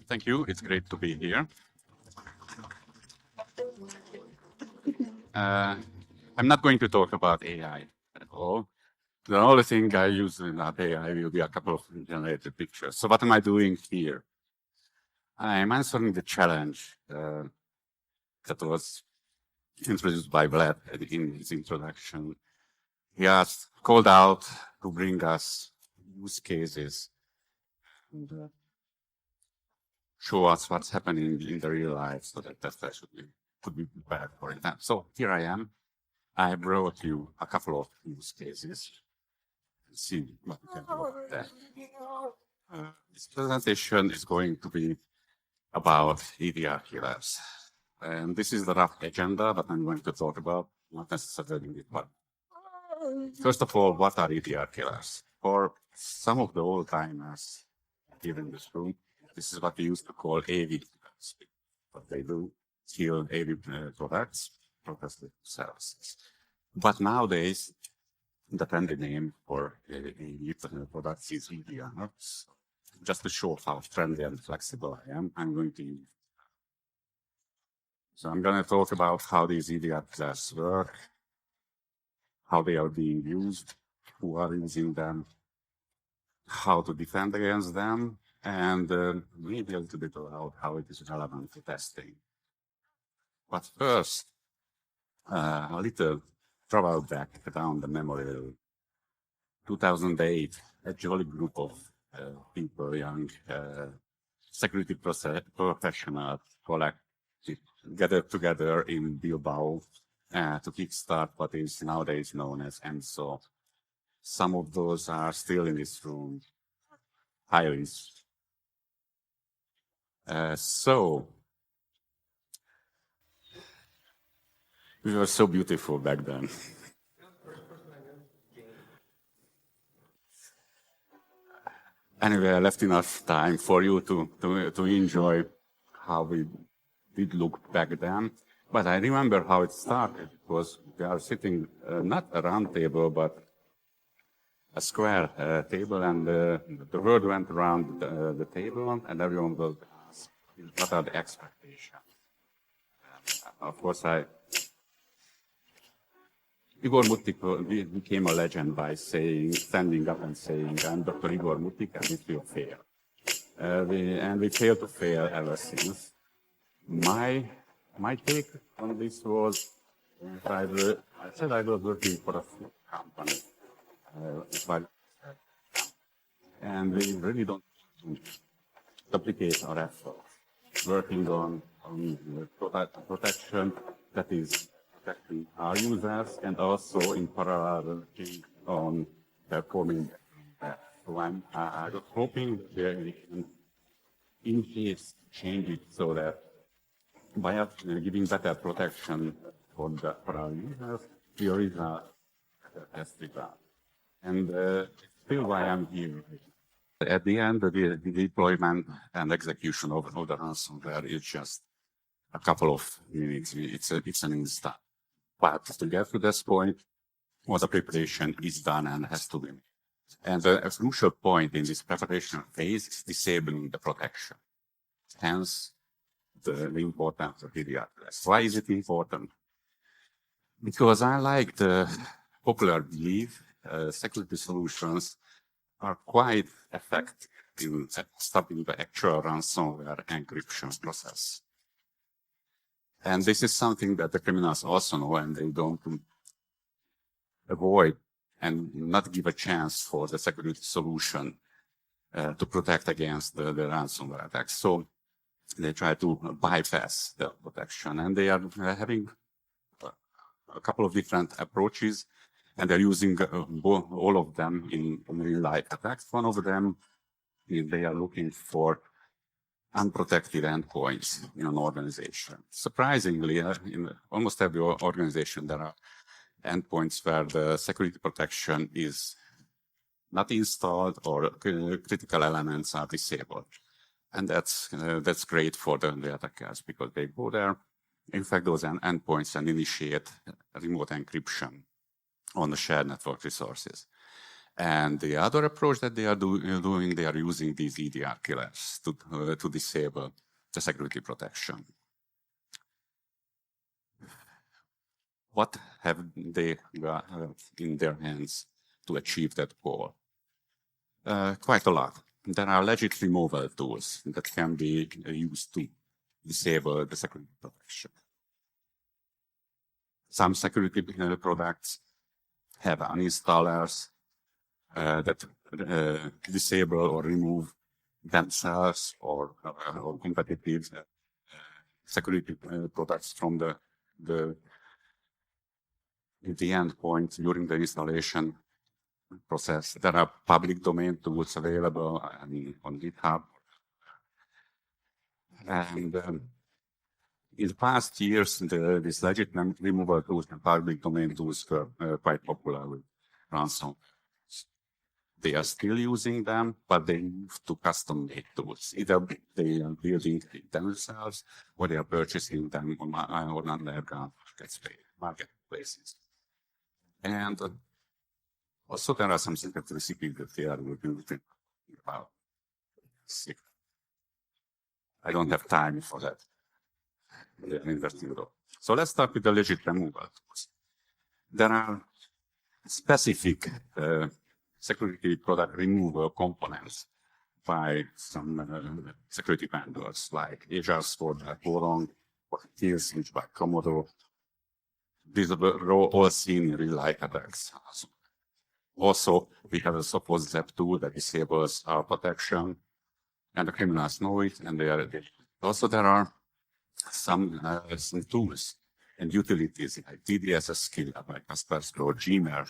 Thank you. It's great to be here. I'm not going to talk about AI at all. The only thing I use in that AI will be a couple of generated pictures. So what am I doing here? I'm answering the challenge that was introduced by Vlad in his introduction. He called out to bring us use cases and show us what's happening in the real life so that testers could be prepared for it. So here I am. I brought you a couple of use cases. Let's see what we can do about that. This presentation is going to be about EDR Killers. And this is the rough agenda that I'm going to talk about, not necessarily this one. First of all, what are EDR Killers? For some of the old timers here in this room, this is what we used to call AV killers. What they do, kill AV products, protected services. But nowadays, the trendy name for AV products is EDR. Just to show how trendy and flexible I am, I'm going to use. So I'm going to talk about how these EDR killers work, how they are being used, who are using them, how to defend against them, and maybe a little bit about how it is relevant to testing. But first, a little travel back down the memory lane. 2008, a jolly group of people, young security professionals, gathered together in Bilbao to kickstart what is nowadays known as AMTSO. Some of those are still in this room. Hi, Liz. So, we were so beautiful back then. Anyway, I left enough time for you to enjoy how we did look back then. But I remember how it started. It was, we are sitting not a round table, but a square table, and the word went around the table, and everyone was asked, what are the expectations? Of course, Igor Mutik became a legend by standing up and saying, I'm Dr. Igor Mutik, and it will fail. And we failed to fail ever since. My take on this was, I said I was working for a food company. And we really don't duplicate our efforts working on protection that is protecting our users, and also in parallel working on performing that. So I was hoping that we can in case change it so that by giving better protection for our users, we already have the test result. And still why I'm here. At the end, the deployment and execution of the ransomware is just a couple of minutes. It's an instant. But to get to this point, all the preparation is done and has to be made. And a crucial point in this preparation phase is disabling the protection. Hence, the importance of EDR. Why is it important? Because unlike the popular belief, security solutions are quite effective in stopping the actual ransomware encryption process. And this is something that the criminals also know, and they don't avoid and not give a chance for the security solution to protect against the ransomware attacks. So they try to bypass the protection, and they are having a couple of different approaches, and they're using all of them in real-life attacks. One of them is they are looking for unprotected endpoints in an organization. Surprisingly, in almost every organization, there are endpoints where the security protection is not installed or critical elements are disabled. And that's great for the attackers because they go there, infect those endpoints, and initiate remote encryption on the shared network resources. And the other approach that they are doing, they are using these EDR killers to disable the security protection. What have they got in their hands to achieve that goal? Quite a lot. There are legit removal tools that can be used to disable the security protection. Some security products have uninstallers that disable or remove themselves or competitive security products from the endpoint during the installation process. There are public domain tools available on GitHub. And in the past years, these legit removal tools and public domain tools were quite popular with ransom. They are still using them, but they move to custom-made tools. Either they are building it themselves or they are purchasing them on underground marketplaces. And also there are some secret recipes that they are working about. I don't have time for that. So let's start with the legit removal tools. There are specific security product removal components by some security vendors like AJAR by Boron or Killswitch by Komodo. These are all seen in real-life attacks. Also, we have a Sophos Zap tool that disables our protection, and the criminals know it, and they are. Also, there are some tools and utilities like TDSS Killer by Kaspersky or Gmer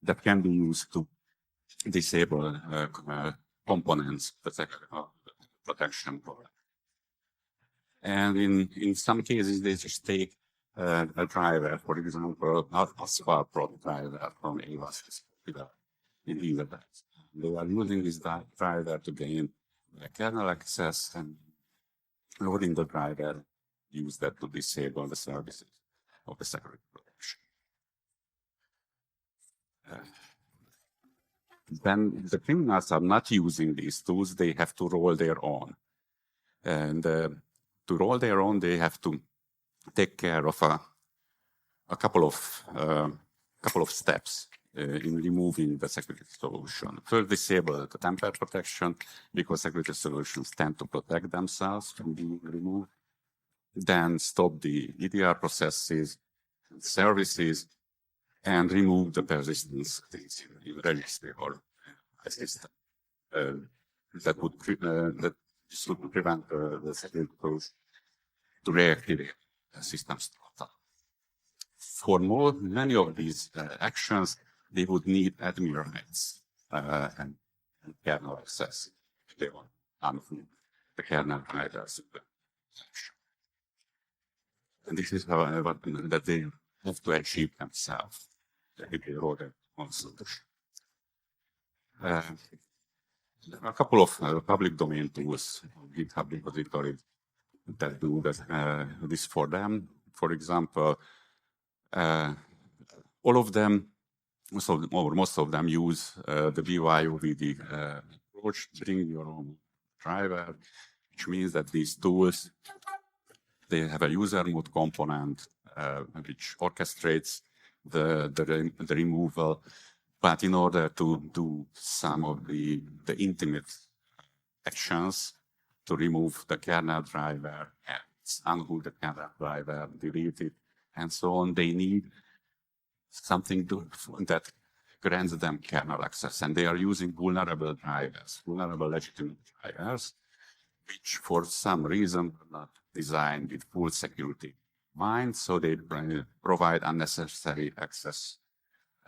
that can be used to disable components of the protection product. And in some cases, they just take a driver, for example, not a SPA Pro driver from AWS in these attacks. They are using this driver to gain kernel access and loading the driver, use that to disable the services of the security protection. When the criminals are not using these tools, they have to roll their own. And to roll their own, they have to take care of a couple of steps in removing the security solution. First, disable the tamper protection because security solutions tend to protect themselves from being removed. Then stop the EDR processes, services, and remove the persistence things in registry or system. That should prevent the security tools to reactivate the systems. For many of these actions, they would need admin rights and kernel access if they want the kernel drivers. And this is what that they have to achieve themselves. They wrote it on solution. A couple of public domain tools, GitHub repository, that do this for them. For example, all of them, most of them use the BYOVD approach, bring your own driver, which means that these tools, they have a user mode component which orchestrates the removal. But in order to do some of the intimate actions to remove the kernel driver, unhook the kernel driver, delete it, and so on, they need something that grants them kernel access. And they are using vulnerable drivers, vulnerable legitimate drivers, which for some reason are not designed with full security in mind. So they provide unnecessary access,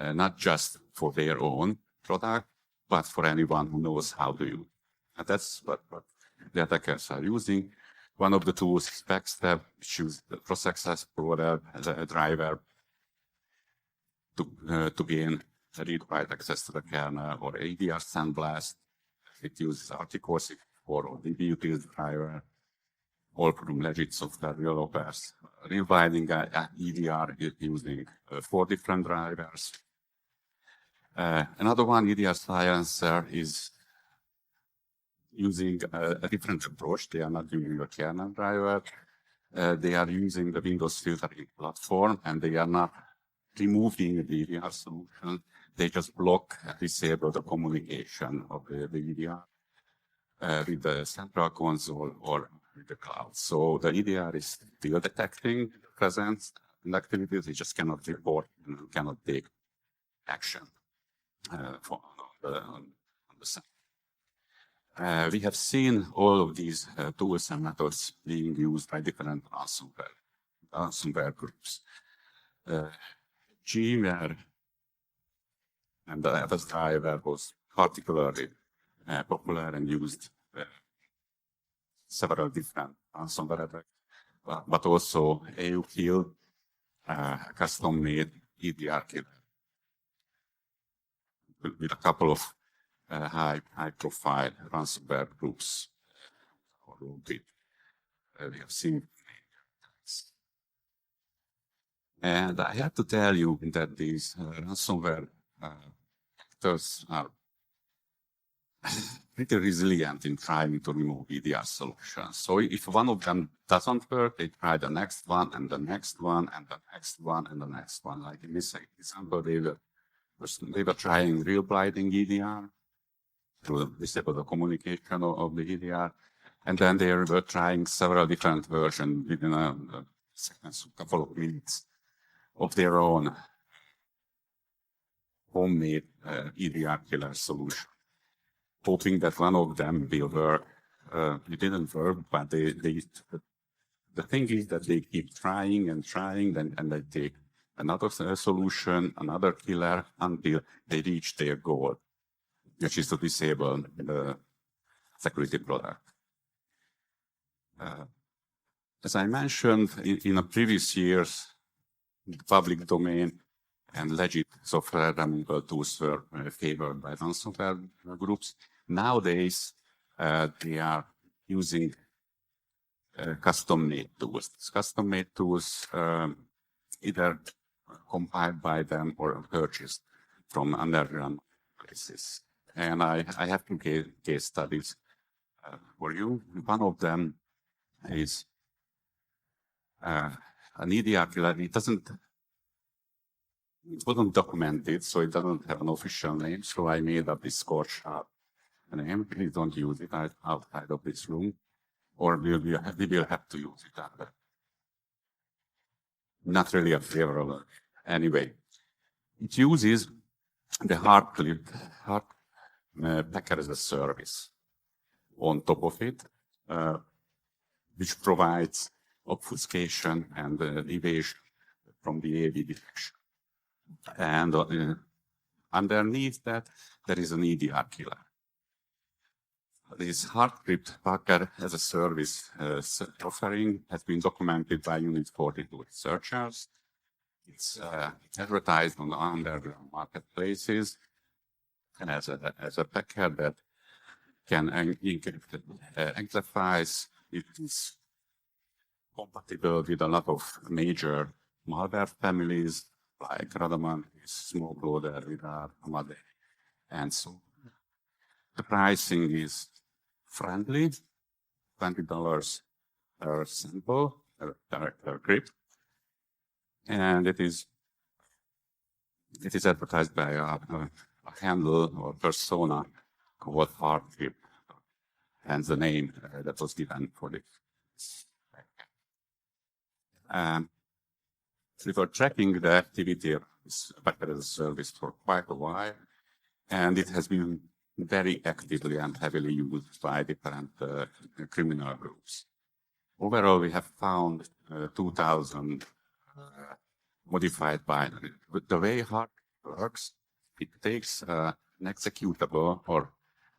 not just for their own product, but for anyone who knows how to use it. And that's what the attackers are using. One of the tools is Backstab, which uses the cross-access product as a driver to gain read-write access to the kernel, or ADR Sandblast. It uses Article 64 or DBUtil driver, all from legit software developers. Rewriting EDR using 4 different drivers. Another one, EDR Silencer, is using a different approach. They are not using a kernel driver. They are using the Windows filtering platform, and they are not removing the EDR solution. They just block and disable the communication of the EDR with the central console or with the cloud. So the EDR is still detecting presence and activities. It just cannot report and cannot take action on the site. We have seen all of these tools and methods being used by different ransomware groups. Gware and the FS driver was particularly popular and used several different ransomware attacks, but also AU-Kill, custom-made EDR Killer, with a couple of high-profile ransomware groups. We have seen. And I have to tell you that these ransomware actors are pretty resilient in trying to remove EDR solutions. So if one of them doesn't work, they try the next one and the next one and the next one and the next one. Like in this example, they were trying real blinding EDR to disable the communication of the EDR. And then they were trying several different versions within a couple of minutes of their own homemade EDR killer solution, hoping that one of them will work. It didn't work, but the thing is that they keep trying and trying, and they take another solution, another killer, until they reach their goal, which is to disable the security product. As I mentioned in the previous years, the public domain and legit software removal tools were favored by ransomware groups. Nowadays, they are using custom-made tools. Custom-made tools either compiled by them or purchased from underground places. And I have two case studies for you. One of them is an EDR killer. It wasn't documented, so it doesn't have an official name. So I made up this Scorch name. Please don't use it outside of this room, or we will have to use it. Not really a favor of it. Anyway, it uses the hard-clipped packet as a service on top of it, which provides obfuscation and evasion from the AV detection. And underneath that, there is an EDR killer. This hard-clipped packet as a service offering has been documented by Unit 42 researchers. It's advertised on the underground marketplaces and as a packet that can amplifies. It is compatible with a lot of major malware families like Radamant, Smokeloader, Vidar, Amade, and so on. The pricing is friendly, $20 per sample, per grip, and it is advertised by a handle or persona called Hardgrip, and the name that was given for this. We were tracking the activity of this packet as a service for quite a while, and it has been very actively and heavily used by different criminal groups. Overall, we have found 2,000 modified binaries. But the way hard works, it takes an executable or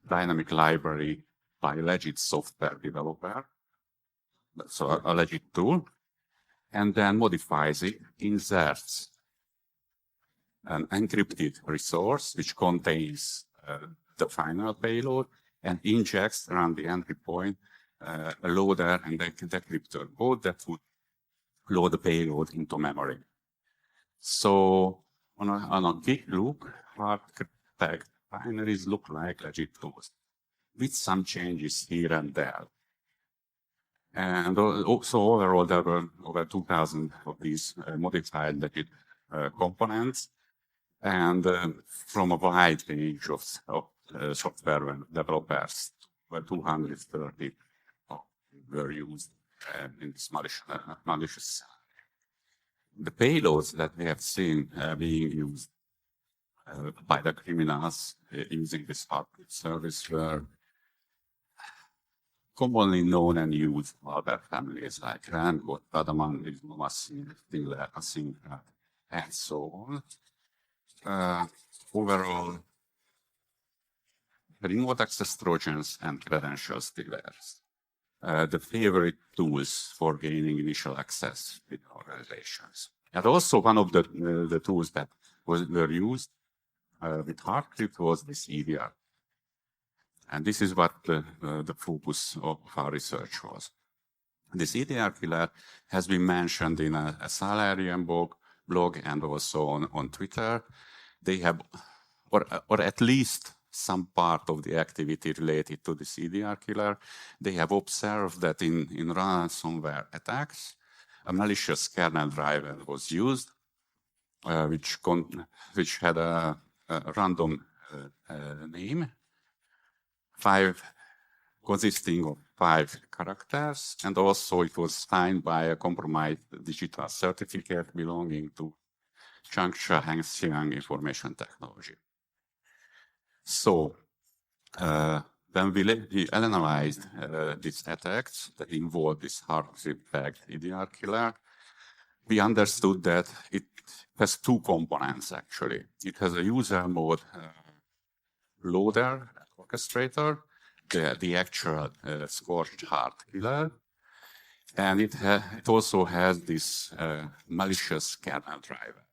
dynamic library by a legit software developer, so a legit tool, and then modifies it, inserts an encrypted resource which contains the final payload, and injects around the entry point a loader and a decryptor code that would load the payload into memory. So on a quick look, hard-pegged binaries look like legit tools, with some changes here and there. And also overall, there were over 2,000 of these modified legit components, and from a wide range of software developers, where 230 were used in this malicious. The payloads that we have seen being used by the criminals using this hardware service were commonly known and used malware families like Rangot, Radaman, Lisbon, Tiller, Asyncrat, and so on. Overall, remote access Trojans and credential stealers, the favorite tools for gaining initial access with organizations. And also one of the tools that were used with Hardcrypt was this EDR. And this is what the focus of our research was. This EDR killer has been mentioned in a Salarian blog and also on Twitter. They have, or at least some part of the activity related to this EDR killer, they have observed that in ransomware attacks, a malicious kernel driver was used, which had a random name, consisting of 5 characters, and also it was signed by a compromised digital certificate belonging to Changsha Hengxiang Information Technology. So, when we analyzed these attacks that involved this hardcrypt-pegged EDR killer, we understood that it has 2 components, actually. It has a user mode loader, orchestrator, the actual scorched heart killer, and it also has this malicious kernel driver.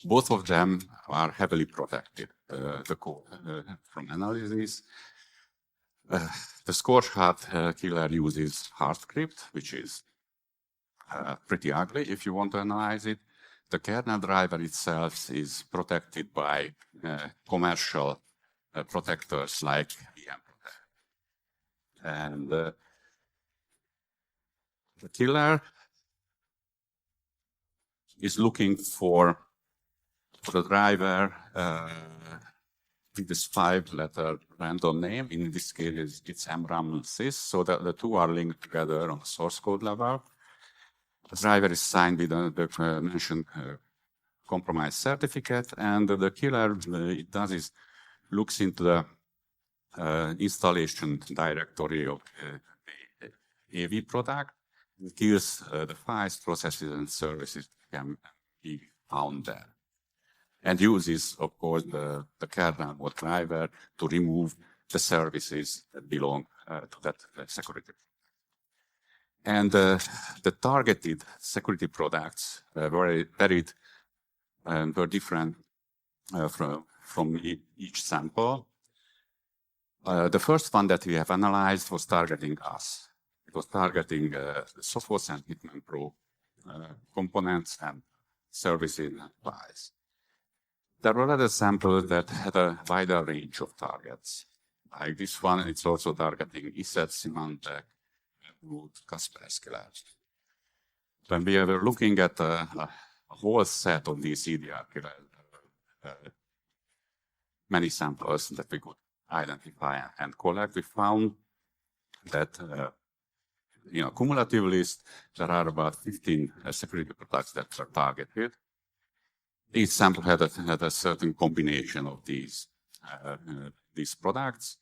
Both of them are heavily protected, the code from analysis. The scorched heart killer uses Hardcrypt, which is pretty ugly if you want to analyze it. The kernel driver itself is protected by commercial protectors like EMProtect. And the killer is looking for the driver with this 5-letter random name. In this case, it's mram-sys, so that the 2 are linked together on the source code level. The driver is signed with the mentioned compromised certificate, and the killer, it does is looks into the installation directory of the AV product, and kills the files, processes, and services that can be found there. And uses, of course, the kernel mode driver to remove the services that belong to that security. And the targeted security products were varied and were different from each sample. The first one that we have analyzed was targeting us. It was targeting Sophos and Hitman Pro components and services and files. There were other samples that had a wider range of targets. Like this one, it's also targeting ESET, Symantec, Kaspersky Labs. When we were looking at a whole set of these EDR killers, many samples that we could identify and collect, we found that, cumulatively, there are about 15 security products that are targeted. Each sample had a certain combination of these products.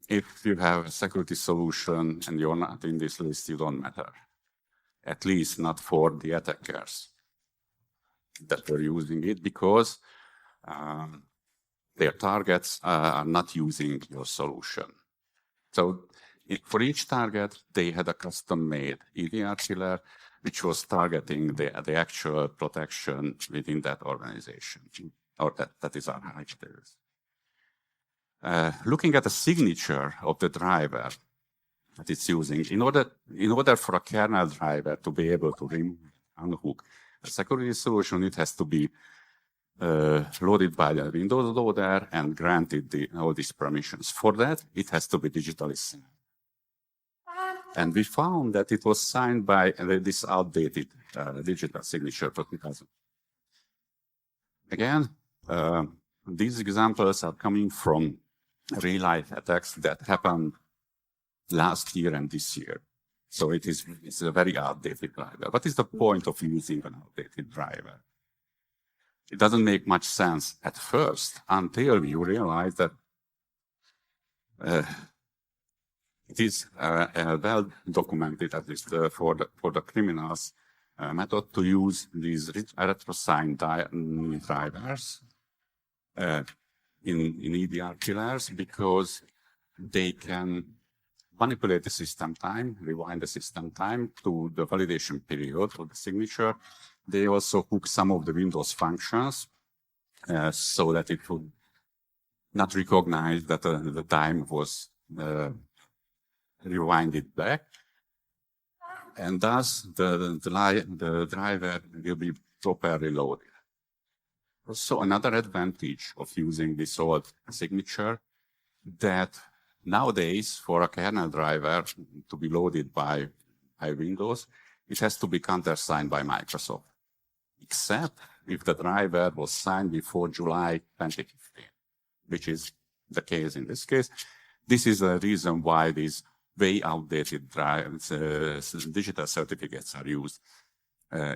If you have a security solution and you're not in this list, you don't matter. At least not for the attackers that were using it, because their targets are not using your solution. So for each target, they had a custom-made EDR killer, which was targeting the actual protection within that organization, or that is our hypothesis. Looking at the signature of the driver that it's using, in order for a kernel driver to be able to unhook a security solution, it has to be loaded by the Windows loader and granted all these permissions. For that, it has to be digitally signed. And we found that it was signed by this outdated digital signature for 2000. Again, these examples are coming from real-life attacks that happened last year and this year. So it's a very outdated driver. What is the point of using an outdated driver? It doesn't make much sense at first until you realize that it is well documented, at least for the criminals, method to use these retro-signed drivers in EDR killers, because they can manipulate the system time, rewind the system time to the validation period of the signature. They also hook some of the Windows functions so that it would not recognize that the time was rewinded back. And thus, the driver will be properly loaded. Also, another advantage of using this old signature, that nowadays, for a kernel driver to be loaded by Windows, it has to be countersigned by Microsoft, except if the driver was signed before July 2015, which is the case in this case. This is the reason why these way outdated digital certificates are used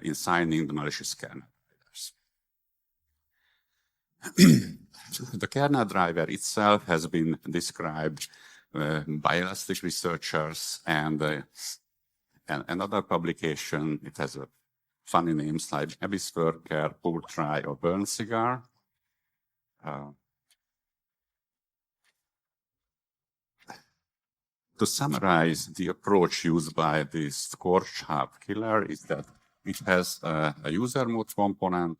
in signing the malicious kernel drivers. The kernel driver itself has been described by Elastic researchers and another publication. It has a funny names like Abyss Worker, Poor Try, or Burn Cigar. To summarize, the approach used by this Scorch Hub killer is that it has a user mode component,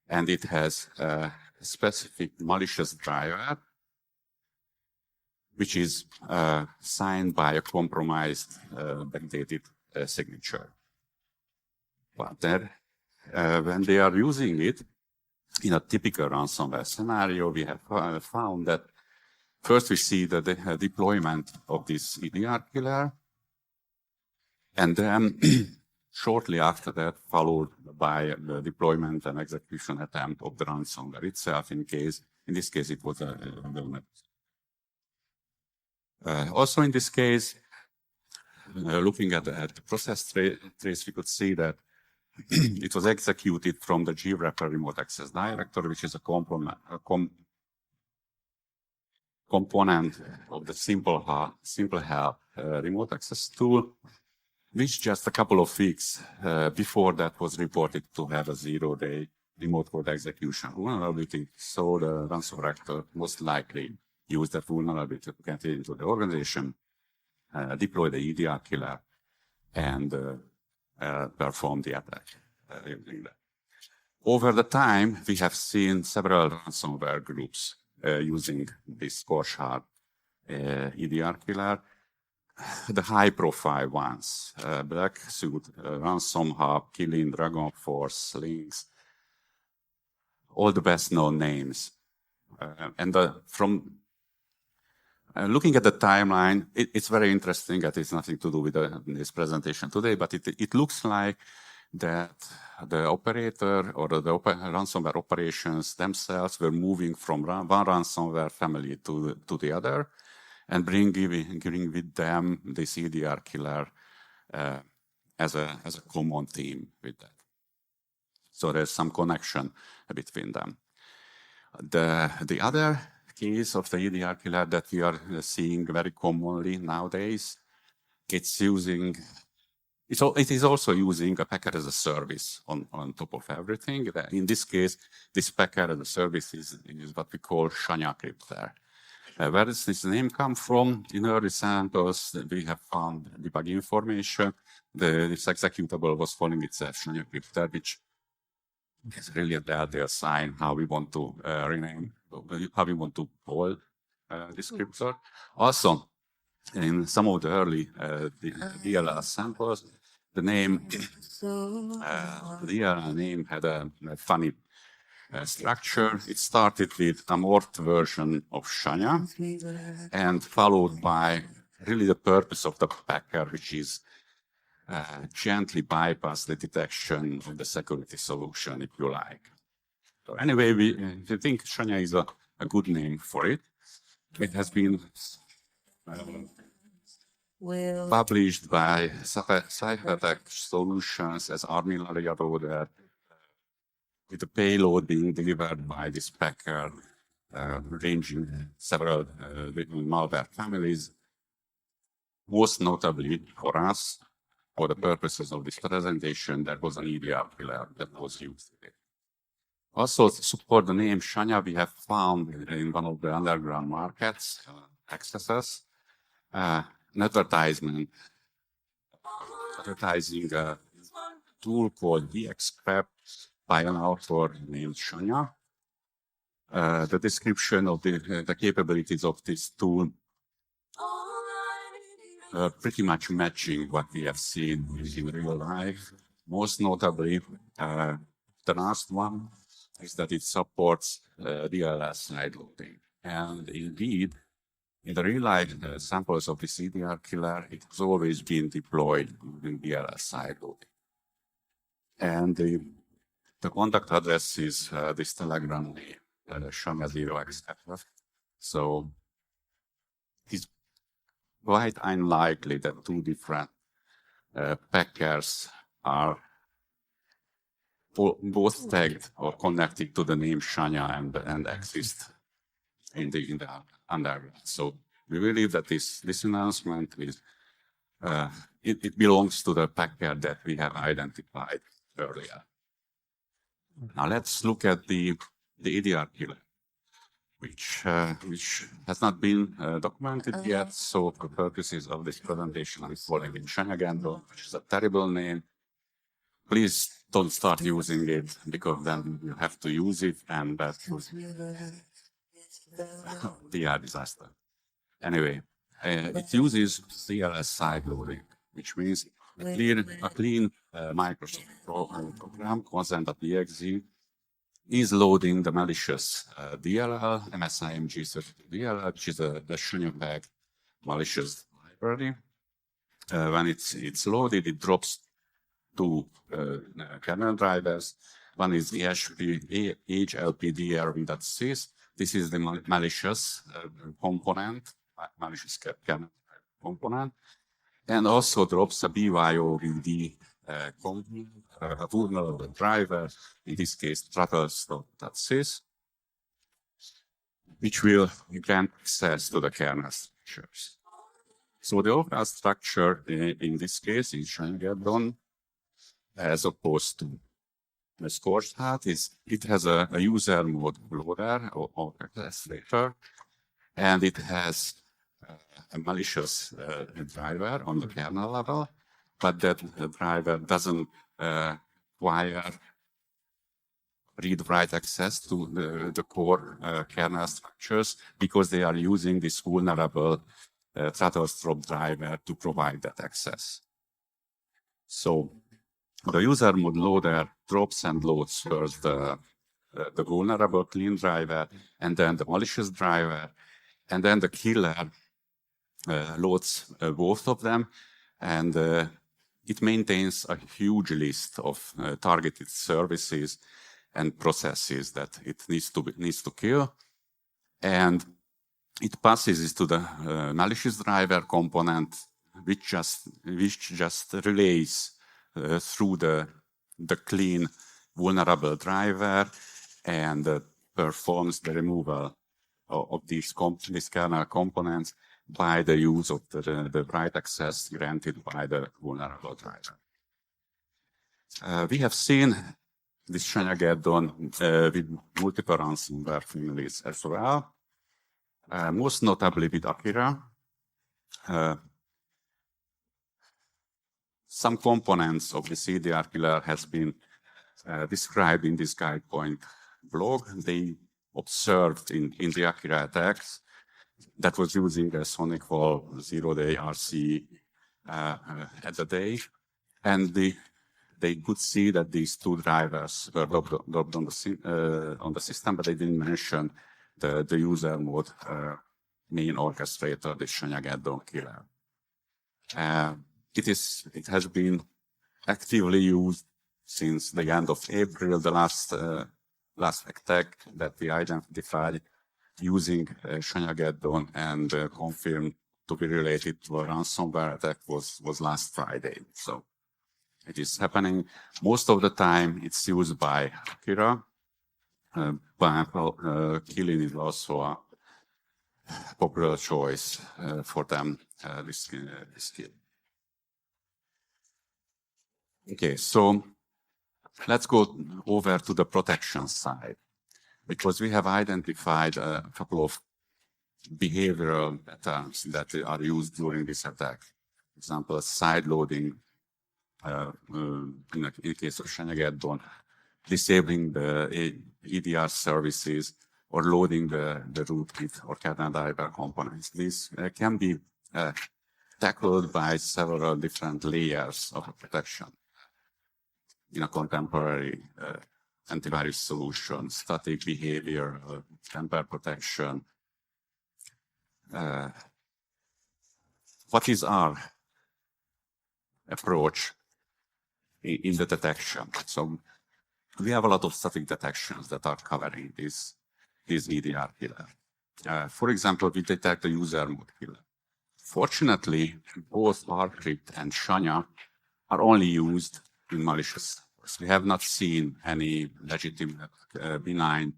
and it has a specific malicious driver, which is signed by a compromised backdated signature. But then, when they are using it in a typical ransomware scenario, we have found that first we see the deployment of this EDR killer, and then shortly after that, followed by the deployment and execution attempt of the ransomware itself. In this case, it was a web. Also, in this case, looking at the process trace, we could see that it was executed from the gwrapper remote access directory, which is a component of the simple help remote access tool, which just a couple of weeks before that was reported to have a 0-day remote code execution vulnerability. So the ransomware actor most likely used that vulnerability to get into the organization, deploy the EDR killer, and perform the attack using that. Over the time, we have seen several ransomware groups using this Scorch Hub EDR killer. The high-profile ones, Black Suit, Ransom Hub, Killing, Dragon Force, Lynx, all the best-known names. From looking at the timeline, it's very interesting. It has nothing to do with this presentation today, but it looks like that the operator or the ransomware operations themselves were moving from one ransomware family to the other, and bringing with them this EDR killer as a common theme with that. So there's some connection between them. The other case of the EDR killer that we are seeing very commonly nowadays, it is also using a packet as a service on top of everything. In this case, this packet as a service is what we call Shanya crypter. Where does this name come from? In early samples, we have found debug information. This executable was calling itself Shanya crypter, which is really a telltale sign how we want to rename, how we want to call this crypter. Also, in some of the early DLL samples, the DLL name had a funny structure. It started with a morphed version of Shania and followed by really the purpose of the packer, which is gently bypass the detection of the security solution, if you like. So anyway, we think Shania is a good name for it. It has been published by Cyphertech Solutions as Armillaria Loader, with the payload being delivered by this packer, ranging several different malware families. Most notably for us, for the purposes of this presentation, there was an EDR killer that was used. Also, to support the name Shania, we have found in one of the underground markets, accesses, an advertising a tool called DXPrep by an author named Shania. The description of the capabilities of this tool pretty much matching what we have seen in real life. Most notably, the last one is that it supports DLL sideloading. And indeed, in the real life samples of this EDR killer, it has always been deployed in DLL sideloading. And the contact address is this Telegram name, Shania 0xF. So it's quite unlikely that two different packers are both tagged or connected to the name Shania and exist in the underground. So we believe that this announcement is it belongs to the packer that we have identified earlier. Now let's look at the EDR killer, which has not been documented yet. So for purposes of this presentation, I'm calling it Shania Gendo, which is a terrible name. Please don't start using it, because then you have to use it, and that would be a disaster. Anyway, it uses CLS sideloading, which means a clean Microsoft program, consent.exe, is loading the malicious DLL, MSIMG DLL, which is the Shania-packed malicious library. When it's loaded, it drops two kernel drivers. One is the HLPDRV.sys. This is the malicious component, malicious kernel component, and also drops a BYOVD component, a vulnerable driver, in this case, Truttlestop.sys, which will grant access to the kernel structures. So the overall structure in this case is Shania, as opposed to the scorched hat. It has a user mode loader or orchestrator, and it has a malicious driver on the kernel level, but that driver doesn't require read-write access to the core kernel structures, because they are using this vulnerable Truttlestop driver to provide that access. So the user mode loader drops and loads first the vulnerable clean driver, and then the malicious driver, and then the killer loads both of them, and it maintains a huge list of targeted services and processes that it needs to kill, and it passes to the malicious driver component, which just relays through the clean vulnerable driver and performs the removal of these kernel components by the use of the write access granted by the vulnerable driver. We have seen this Shania with multiple ransomware families as well, most notably with Akira. Some components of the EDR killer has been described in this GuidePoint blog. They observed in the Akira attacks that was using a SonicWall zero-day RC at the day, and the they could see that these two drivers were dropped on the system, but they didn't mention the user mode main orchestrator, the EDR Killer. It has been actively used since the end of April, the last attack that we identified using Shanyageddon and confirmed to be related to a ransomware attack was last Friday. So it is happening. Most of the time it's used by Kira. Killing is also a popular choice for them, this skill. Okay, so let's go over to the protection side, because we have identified a couple of behavioral patterns that are used during this attack. For example, side loading, in the case of Shanyageddon, disabling the EDR services, or loading the rootkit or kernel driver components. These can be tackled by several different layers of protection in a contemporary antivirus solution: static behavior, tamper protection. What is our approach in the detection? So we have a lot of static detections that are covering this EDR killer. For example, we detect the user mode killer. Fortunately, both Rcrypt and Shanya are only used in malicious. We have not seen any legitimate, benign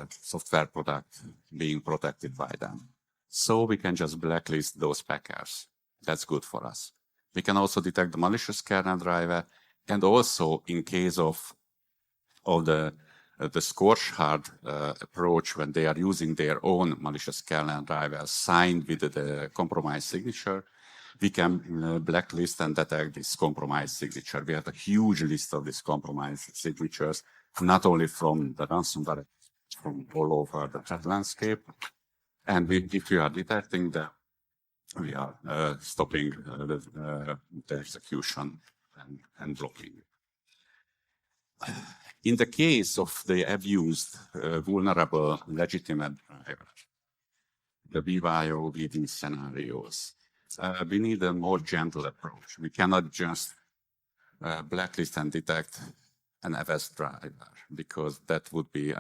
software product being protected by them. So we can just blacklist those packers. That's good for us. We can also detect the malicious kernel driver, and also in case of the scorched hard approach, when they are using their own malicious kernel driver signed with the compromised signature, we can blacklist and detect this compromised signature. We have a huge list of these compromised signatures, not only from the ransomware, from all over the threat landscape. And if we are detecting them, we are stopping the execution and blocking it. In the case of the abused, vulnerable, legitimate driver, the BYOVD scenarios, we need a more gentle approach. We cannot just blacklist and detect an FS driver, because that would be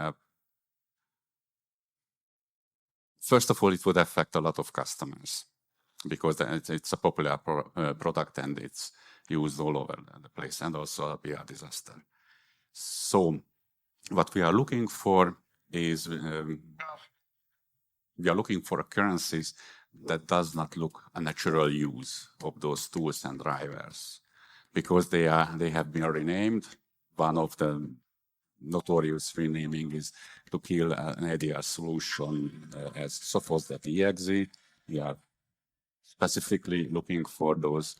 first of all, it would affect a lot of customers, because it's a popular product and it's used all over the place, and also be a disaster. So what we are looking for is we are looking for occurrences that does not look a natural use of those tools and drivers, because they have been renamed. One of the notorious renaming is to kill an EDR solution as Sophos.exe. We are specifically looking for those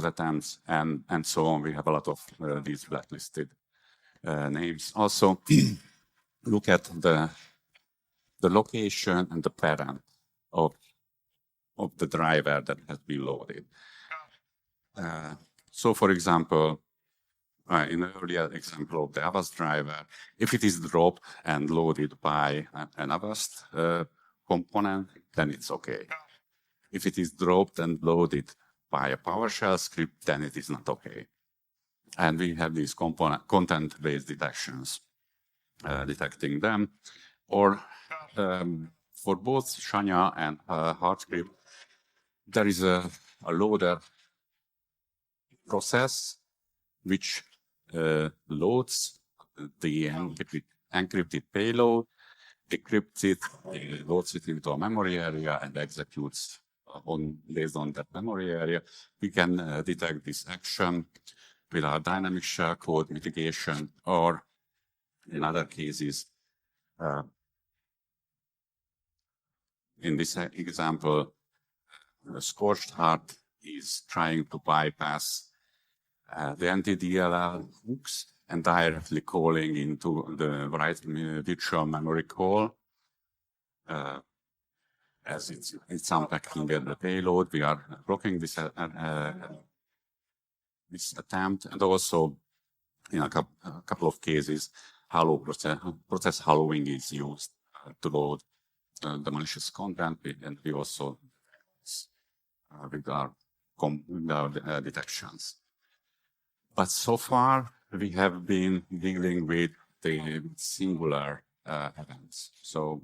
attempts, and so on. We have a lot of these blacklisted names. Also, look at the location and the parent of the driver that has been loaded. So, for example, in the earlier example of the Avast driver, if it is dropped and loaded by an Avast component, then it's okay. If it is dropped and loaded by a PowerShell script, then it is not okay. And we have these content-based detections, detecting them. Or for both Shanya and Rcrypt, there is a loader process which loads the encrypted payload, decrypts it, loads it into a memory area, and executes based on that memory area. We can detect this action with our dynamic shellcode mitigation, or in other cases, in this example, the scorched heart is trying to bypass the anti-DLL hooks and directly calling into the right virtual memory call. As it's unpacking the payload, we are blocking this this attempt, and also in a couple of cases, process hallowing is used to load the malicious content, and we also with our detections. But so far, we have been dealing with the singular events. So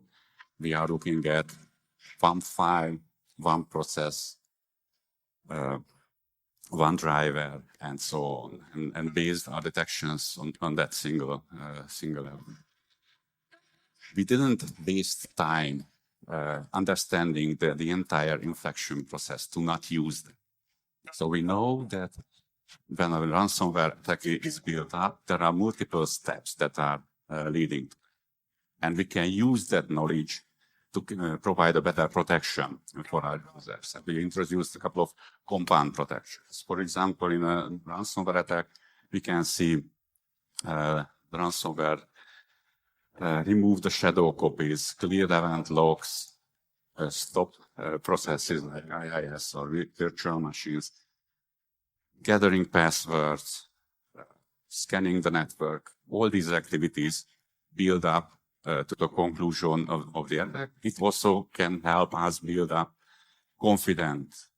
we are looking at one file, one process, one driver, and so on, and based our detections on that single event. We didn't waste time understanding the entire infection process to not use them. So we know that when a ransomware attack is built up, there are multiple steps that are leading to it. And we can use that knowledge to provide a better protection for our users. We introduced a couple of compound protections. For example, in a ransomware attack, we can see the ransomware remove the shadow copies, clear event logs, stop processes like IIS or virtual machines, gathering passwords, scanning the network. All these activities build up to the conclusion of the attack. It also can help us build up confidence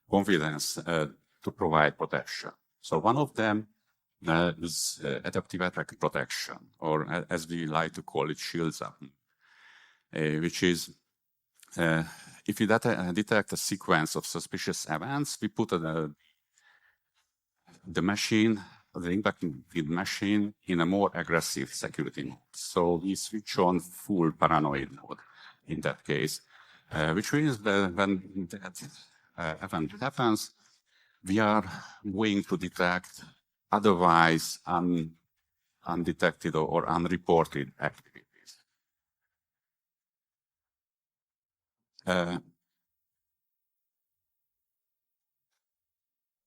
to provide protection. So one of them is adaptive attack protection, or as we like to call it, shields up, which is if you detect a sequence of suspicious events, we put the impacted machine in a more aggressive security mode. So we switch on full paranoid mode in that case, which means that when that event happens, we are going to detect otherwise undetected or unreported activities.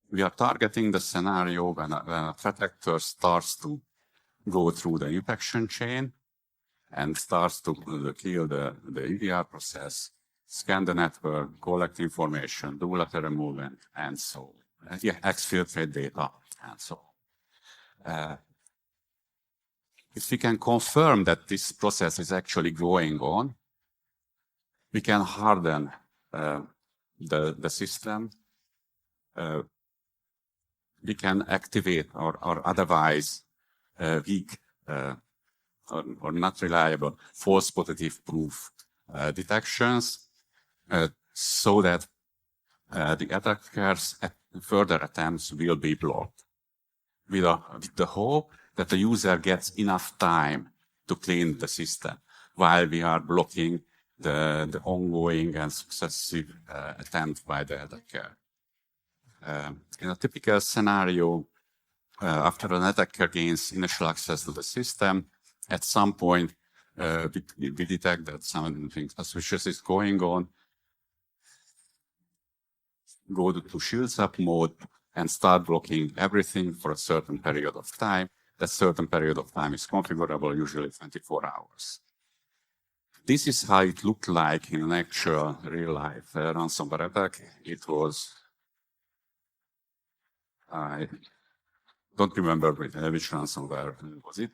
We are targeting the scenario when a threat actor starts to go through the infection chain and starts to kill the EDR process, scan the network, collect information, do lateral movement, and so on. Exfiltrate data, and so on. If we can confirm that this process is actually going on, we can harden the system. We can activate or otherwise weak or not reliable false positive proof detections so that the attacker's further attempts will be blocked with the hope that the user gets enough time to clean the system while we are blocking the ongoing and successive attempt by the attacker. In a typical scenario, after an attacker gains initial access to the system, at some point we detect that something suspicious is going on, go to shields up mode, and start blocking everything for a certain period of time. That certain period of time is configurable, usually 24 hours. This is how it looked like in an actual real-life ransomware attack. It was, I don't remember which ransomware was it,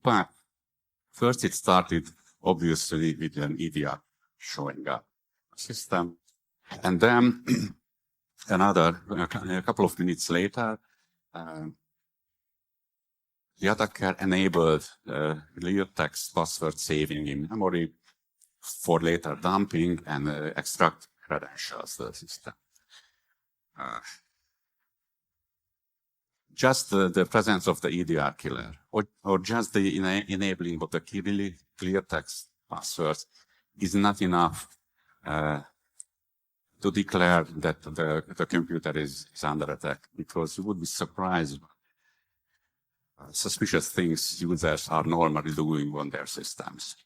but first it started obviously with an EDR showing up system, and then a couple of minutes later, the attacker enabled clear text password saving in memory for later dumping and extract credentials to the system. Just the presence of the EDR killer or just the enabling of the really clear text passwords is not enough to declare that the computer is under attack, because you would be surprised suspicious things users are normally doing on their systems.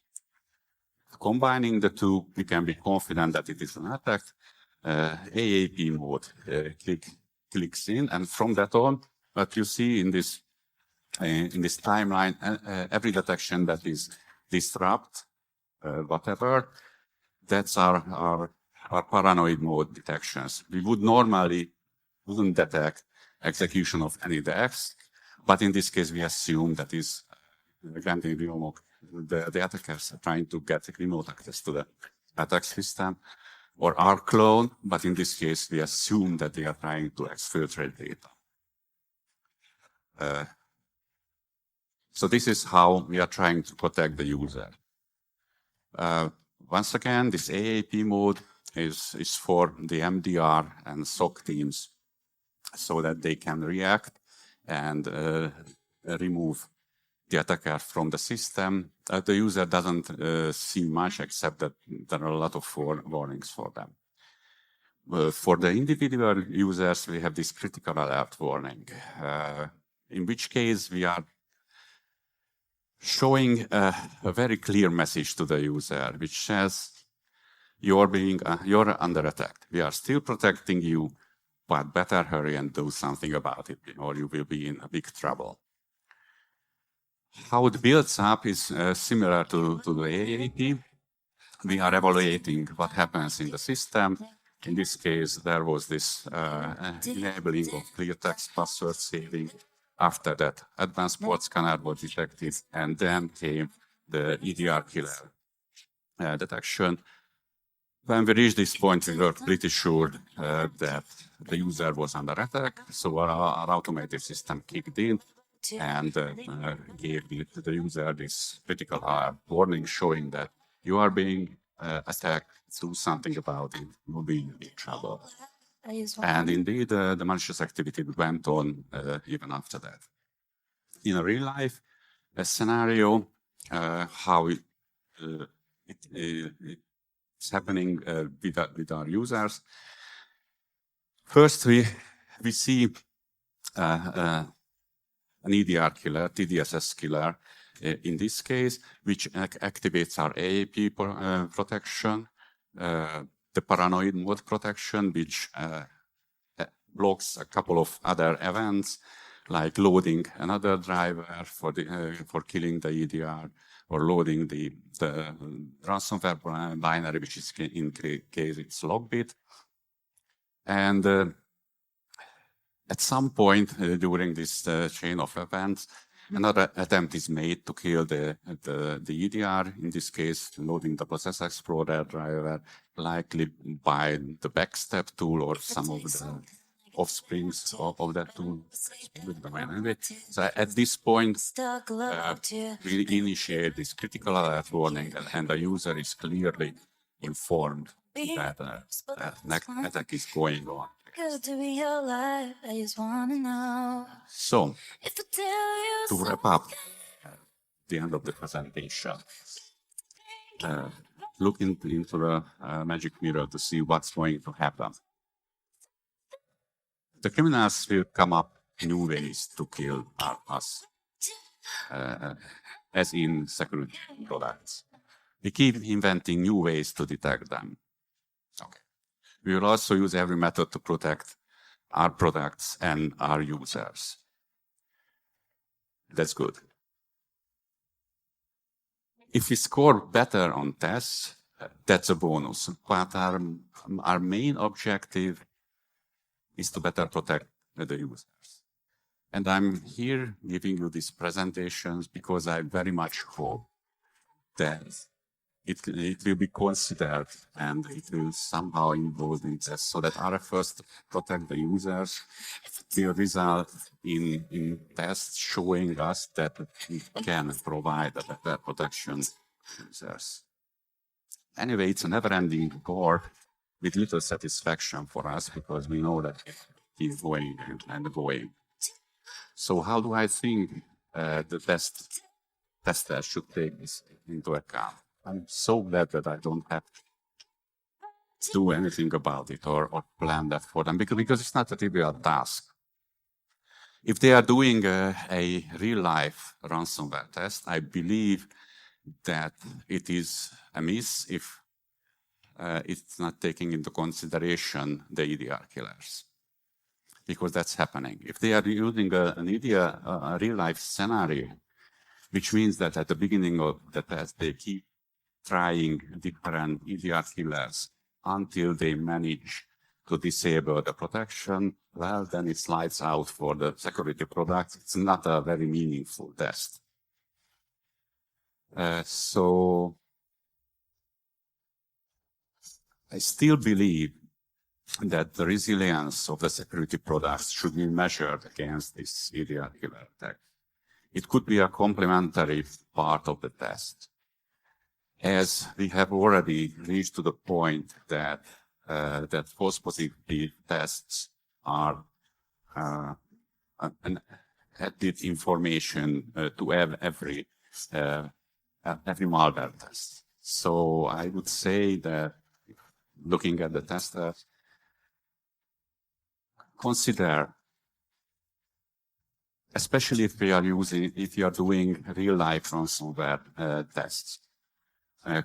Combining the two, we can be confident that it is an attack. AAP mode clicks in, and from that on, what you see in this timeline, every detection that is disrupt, whatever, that's our paranoid mode detections. We would normally wouldn't detect execution of any text. But in this case, we assume that is granting the attackers are trying to get remote access to the attack system or are cloned, but in this case, we assume that they are trying to exfiltrate data. So this is how we are trying to protect the user. Once again, this AAP mode is for the MDR and SOC teams so that they can react and remove the attacker from the system. The user doesn't see much except that there are a lot of warnings for them. For the individual users, we have this critical alert warning, in which case we are showing a very clear message to the user, which says, you're under attack. We are still protecting you, but better hurry and do something about it, or you will be in a big trouble. How it builds up is similar to the AAP. We are evaluating what happens in the system. In this case, there was this enabling of clear text password saving. After that, advanced port scanner was detected, and then came the EDR killer detection. When we reached this point, we were pretty sure that the user was under attack, so our automated system kicked in and gave the user this critical warning showing that you are being attacked, do something about it, you'll be in big trouble. And indeed, the malicious activity went on even after that. In a real life scenario, how it's happening with our users. First, we see an EDR killer, TDSS killer, in this case, which activates our AAP protection, the paranoid mode protection, which blocks a couple of other events, like loading another driver for killing the EDR, or loading the ransomware binary, which is in case it's logbit. And at some point during this chain of events, another attempt is made to kill the EDR, in this case, loading the Process Explorer driver, likely by the backstep tool or some of the offsprings of that tool. So at this point, we initiate this critical alert warning, and the user is clearly informed that an attack is going on. So, to wrap up the end of the presentation, look into the magic mirror to see what's going to happen. The criminals will come up new ways to kill us, as in security products. We keep inventing new ways to detect them. Okay. We will also use every method to protect our products and our users. That's good. If we score better on tests, that's a bonus. But our main objective is to better protect the users. And I'm here giving you these presentations because I very much hope that it will be considered and it will somehow involve in tests, so that our efforts to protect the users will result in tests showing us that we can provide a better protection to users. Anyway, it's a never-ending war with little satisfaction for us, because we know that it keeps going and going. So how do I think the testers should take this into account? I'm so glad that I don't have to do anything about it or plan that for them, because it's not a trivial task. If they are doing a real-life ransomware test, I believe that it is a miss if it's not taking into consideration the EDR killers, because that's happening. If they are using an EDR, a real-life scenario, which means that at the beginning of the test, they keep trying different EDR killers until they manage to disable the protection, well, then it slides out for the security product. It's not a very meaningful test. So I still believe that the resilience of the security products should be measured against this EDR killer attack. It could be a complementary part of the test, as we have already reached to the point that that false positive tests are an added information to every malware test. So I would say that looking at the testers, consider, especially if you are doing real-life ransomware tests,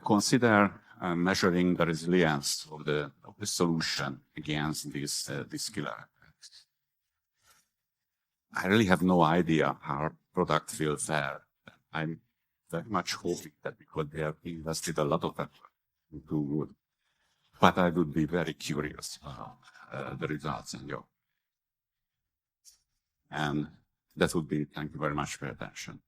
consider measuring the resilience of the solution against this killer attacks. I really have no idea how our product will fare. I'm very much hoping that because they have invested a lot of effort into it. But I would be very curious about the results in your. And that would be, thank you very much for your attention.